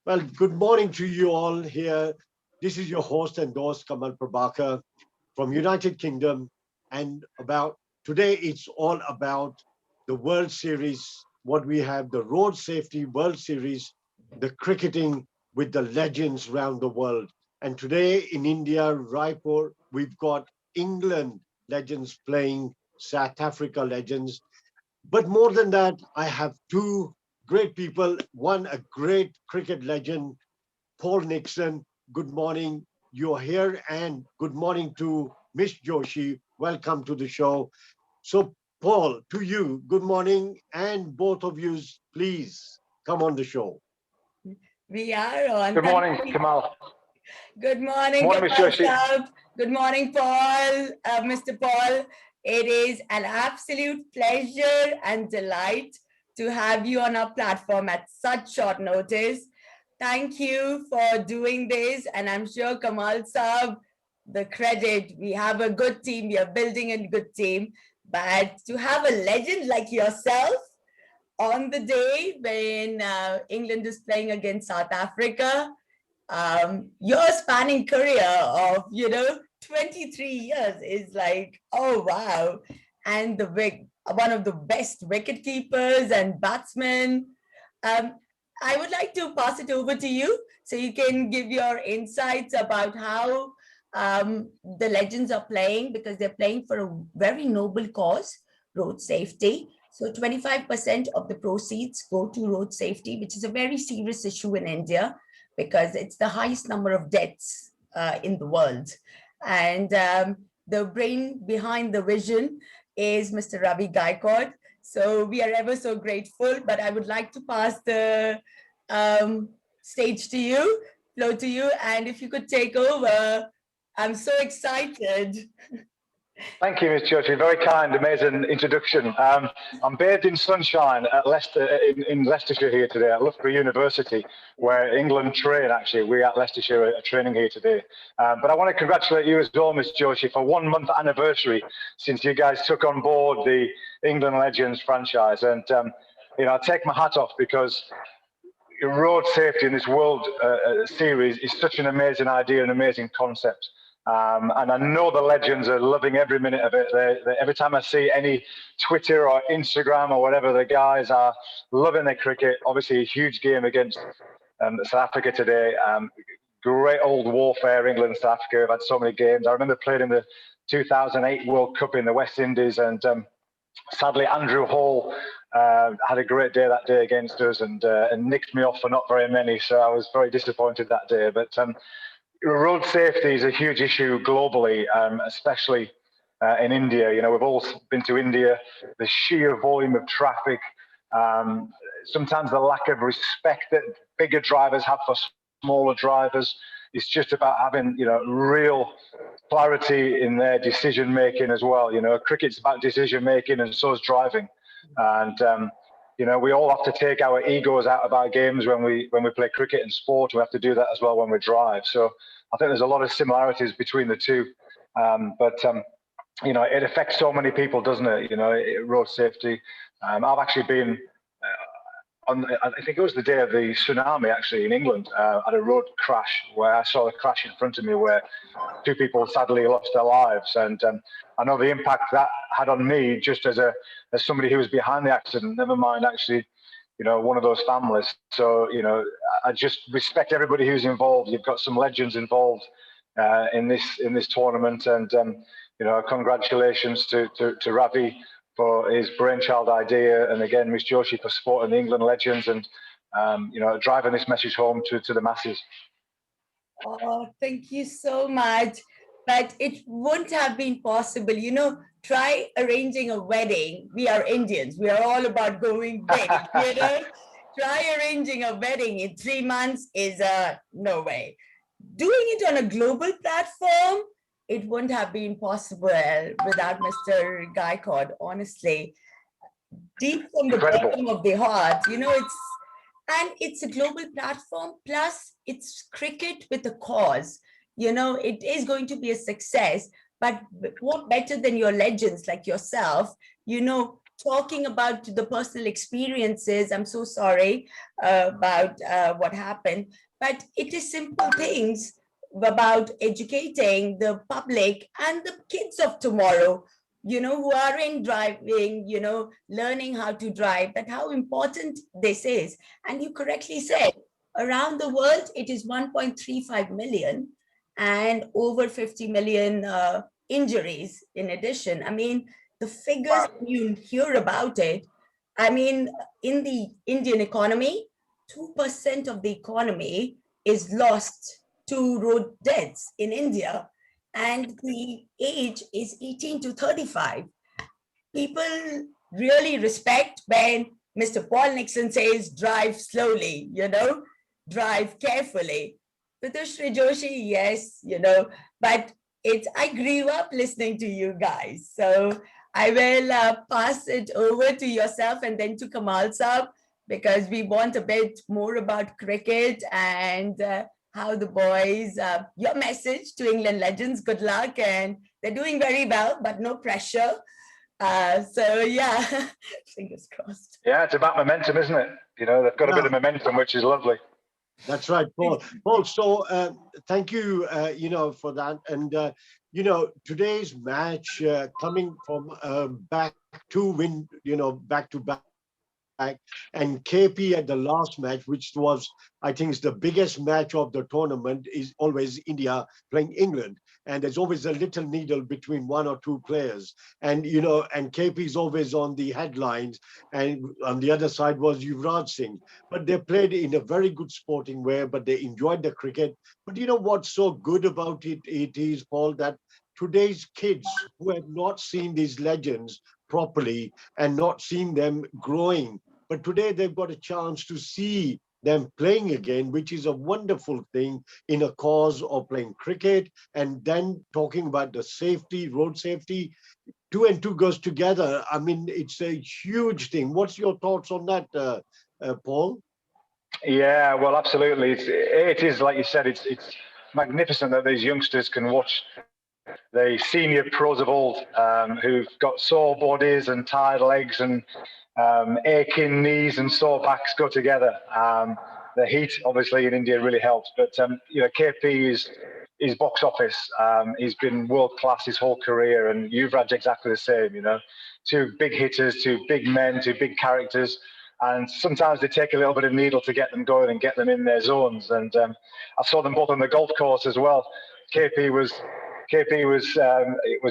Well, good morning to you all here. This is your host and host, Kamal Prabbhakar from United Kingdom. And about today, it's all about the World Series, what we have, the Road Safety World Series, the cricketing with the legends around the world. And today in India, Raipur, we've got England legends playing South Africa legends. But more than that, I have two great people. One, a great cricket legend, Paul Nixon. Good morning. You're here. And good morning to Miss Joshi. Welcome to the show. So, Paul, to you, good morning. And both of you, please come on the show. We are on. Good Thank morning, you. Kamal. Good morning, Morning, Miss Kamal Joshi. Sahab. Good morning, Paul, Mr. Paul. It is an absolute pleasure and delight to have you on our platform at such short notice. Thank you for doing this. And I'm sure Kamal Sahab, the credit, we have a good team. We are building a good team. But to have a legend like yourself on the day when England is playing against South Africa, your spanning career of 23 years is like, oh wow. And one of the best wicket keepers and batsmen. um, I would like to pass it over to you so you can give your insights about how the legends are playing, because they're playing for a very noble cause, road safety. So 25% of the proceeds go to road safety, which is a very serious issue in India because it's the highest number of deaths in the world. And the brain behind the vision is Mr. Ravi Gaikwad. So we are ever so grateful, but I would like to pass the stage to you, flow to you. And if you could take over, I'm so excited. Thank you, Miss Joshi. Very kind, amazing introduction. I'm bathed in sunshine at Leicester, in Leicestershire here today at Loughborough University, where England train, actually. We at Leicestershire are training here today. But I want to congratulate you as well, Miss Joshi, for 1 month anniversary since you guys took on board the England Legends franchise. And, I take my hat off because road safety in this World Series is such an amazing idea, an amazing concept. And I know the legends are loving every minute of it. Every time I see any Twitter or Instagram or whatever, the guys are loving their cricket. Obviously, a huge game against South Africa today. Great old warfare, England, South Africa. I've had so many games. I remember playing in the 2008 World Cup in the West Indies, and sadly, Andrew Hall had a great day that day against us and nicked me off for not very many. So I was very disappointed that day. But road safety is a huge issue globally, especially in India. We've all been to India. The sheer volume of traffic, sometimes the lack of respect that bigger drivers have for smaller drivers. It's just about having, real clarity in their decision making as well. Cricket's about decision making, and so is driving. And we all have to take our egos out of our games when we play cricket and sport. We have to do that as well when we drive. So I think there's a lot of similarities between the two. But it affects so many people, doesn't it? Road safety. I've actually been I think it was the day of the tsunami, actually, in England, at a road crash where I saw a crash in front of me where two people sadly lost their lives. And I know the impact that had on me just as somebody who was behind the accident, never mind actually, one of those families. So, I just respect everybody who's involved. You've got some legends involved in this tournament. And, congratulations to Ravi for his brainchild idea, and again, Miss Joshi for supporting the England legends and driving this message home to the masses. Oh, thank you so much. But it wouldn't have been possible. Try arranging a wedding. We are Indians. We are all about going big, Try arranging a wedding in 3 months is no way. Doing it on a global platform, it wouldn't have been possible without Mr. Gaikwad, honestly. Deep from the Incredible. bottom of the heart, it's a global platform, plus it's cricket with a cause. It is going to be a success, but what better than your legends like yourself, talking about the personal experiences. I'm so sorry about what happened, but it is simple things about educating the public and the kids of tomorrow, who are in driving, learning how to drive, that how important this is. And you correctly said, around the world, it is 1.35 million and over 50 million injuries in addition. I mean, the figures, you hear about it. I mean, in the Indian economy, 2% of the economy is lost to road deaths in India, and the age is 18 to 35. People really respect when Mr. Paul Nixon says, drive slowly, drive carefully. Vidushree Joshi, yes, but I grew up listening to you guys. So I will pass it over to yourself and then to Kamal Saab, because we want a bit more about cricket and how the boys, your message to England legends, good luck. And they're doing very well, but no pressure. So yeah, fingers crossed. Yeah, it's about momentum, isn't it? They've got a bit of momentum, which is lovely. That's right, Paul. Paul, so thank you, for that. And, today's match coming from back to win, back to back. And KP at the last match, which was, I think, is the biggest match of the tournament, is always India playing England. And there's always a little needle between one or two players. And, and KP is always on the headlines. And on the other side was Yuvraj Singh. But they played in a very good sporting way, but they enjoyed the cricket. But what's so good about it is, Paul, that today's kids who have not seen these legends properly and not seen them growing, but today they've got a chance to see them playing again, which is a wonderful thing in a cause of playing cricket. And then talking about the safety, road safety, 2 and 2 goes together. I mean, it's a huge thing. What's your thoughts on that, Paul? Yeah, well, absolutely. It is, like you said, it's magnificent that these youngsters can watch the senior pros of old, who've got sore bodies and tired legs and aching knees and sore backs go together. The heat, obviously, in India really helps. But KP is box office. He's been world class his whole career, and Yuvraj exactly the same. Two big hitters, two big men, two big characters. And sometimes they take a little bit of needle to get them going and get them in their zones. And I saw them both on the golf course as well. KP was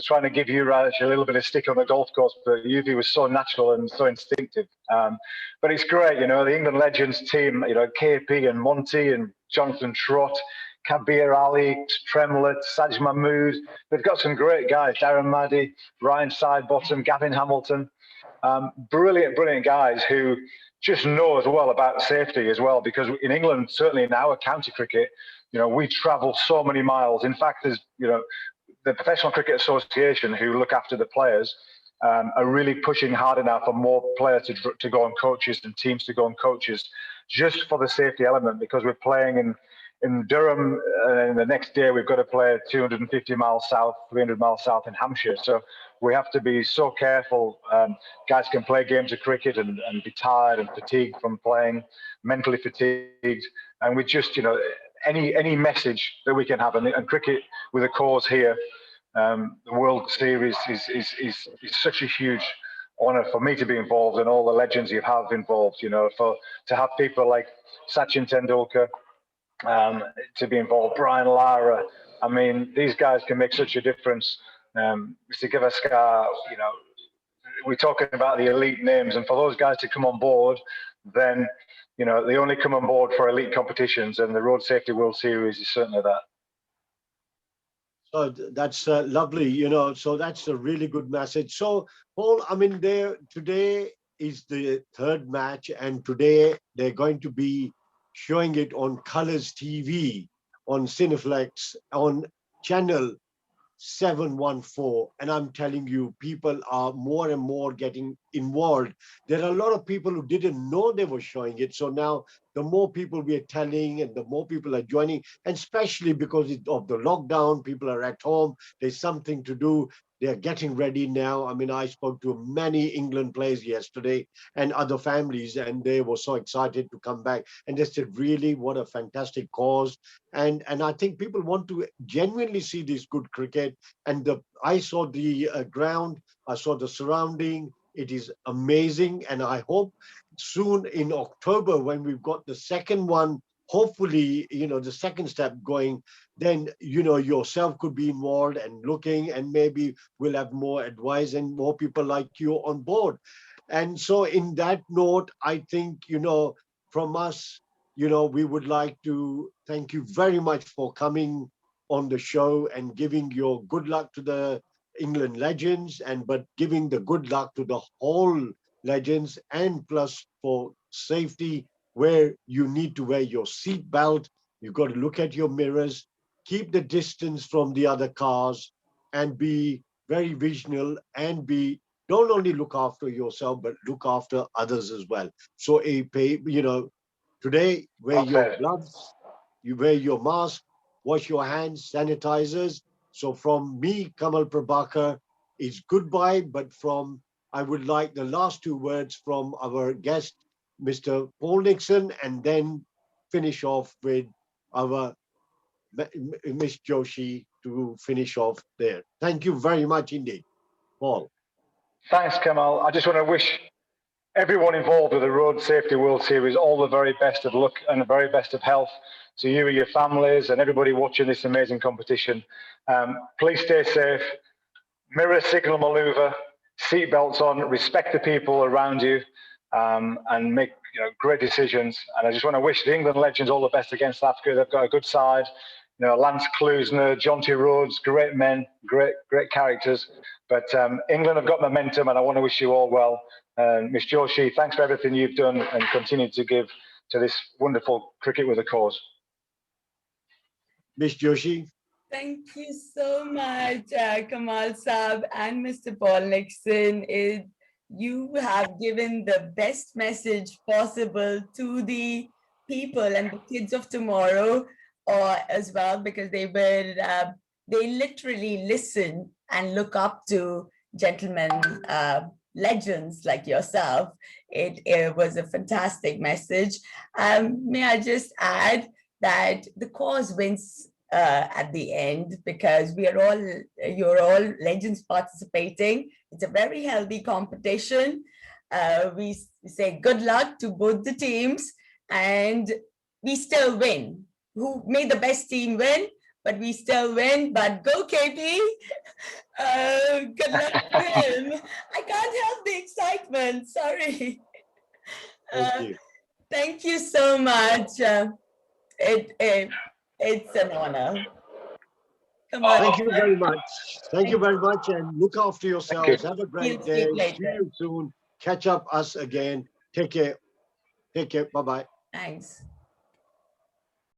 trying to give Yuvraj a little bit of stick on the golf course, but Yuvi was so natural and so instinctive. But it's great, the England legends team, KP and Monty and Jonathan Trott, Kabir Ali, Tremlett, Saj Mahmood. They've got some great guys, Darren Maddy, Ryan Sidebottom, Gavin Hamilton. Brilliant guys who just know as well about safety as well, because in England, certainly in our county cricket, we travel so many miles. In fact, there's, the Professional Cricket Association, who look after the players, are really pushing harder now for more players to go on coaches and teams to go on coaches, just for the safety element, because we're playing in Durham, and the next day we've got to play 250 miles south, 300 miles south in Hampshire. So we have to be so careful. Guys can play games of cricket and be tired and fatigued from playing, mentally fatigued. And we just, any message that we can have, and cricket with a cause here, the World Series is such a huge honour for me to be involved, and all the legends you have involved, to have people like Sachin Tendulkar, to be involved, Brian Lara. I mean, these guys can make such a difference. Mr. Gavaskar, we're talking about the elite names, and for those guys to come on board, then, they only come on board for elite competitions, and the Road Safety World Series is certainly that. So that's lovely, so that's a really good message. So, Paul, I mean, today is the third match, and today they're going to be showing it on Colors TV, on Cineplex, on channel 714. And I'm telling you, people are more and more getting involved. There are a lot of people who didn't know they were showing it. So now the more people we are telling and the more people are joining, and especially because of the lockdown, people are at home, there's something to do. They're getting ready now. I mean, I spoke to many England players yesterday and other families, and they were so excited to come back. And they said, really, what a fantastic cause. And I think people want to genuinely see this good cricket. And I saw the ground, I saw the surrounding. It is amazing. And I hope soon in October, when we've got the second one, hopefully, the second step going, then, yourself could be involved and looking, and maybe we'll have more advice and more people like you on board. And so in that note, I think, from us, we would like to thank you very much for coming on the show and giving your good luck to the England legends, but giving the good luck to the whole legends, and plus for safety, where you need to wear your seat belt. You've got to look at your mirrors, keep the distance from the other cars, and be very vigilant, and don't only look after yourself, but look after others as well. So today, wear your Okay. gloves, you wear your mask, wash your hands, sanitizers. So from me, Kamal Prabbhakar, is goodbye, but I would like the last two words from our guest, Mr. Paul Nixon, and then finish off with our Miss Joshi to finish off there. Thank you very much indeed, Paul. Thanks, Kamal. I just want to wish everyone involved with the Road Safety World Series all the very best of luck and the very best of health to you and your families and everybody watching this amazing competition. Please stay safe, mirror signal maneuver, seatbelts on, respect the people around you, and make great decisions. And I just want to wish the England legends all the best against South Africa. They've got a good side. Lance Klusener, Jonty Rhodes, great men, great characters. But England have got momentum, and I want to wish you all well. Miss Joshi, thanks for everything you've done and continue to give to this wonderful cricket with a cause. Miss Joshi. Thank you so much, Kamal Saab and Mr. Paul Nixon. You have given the best message possible to the people and the kids of tomorrow as well, because they literally listen and look up to gentlemen, legends like yourself. It was a fantastic message. May I just add that the cause wins at the end, because you're all legends participating. It's a very healthy competition. We say good luck to both the teams, and we still win. Who made the best team win, but we still win. But go KP! Good luck to him. I can't help the excitement. Sorry. Thank you. Thank you so much. It's an honor. Come on. Thank you very much. Thank you very much, and look after yourselves. Have a great day. See you soon. Catch up us again. Take care. Take care. Bye-bye. Thanks.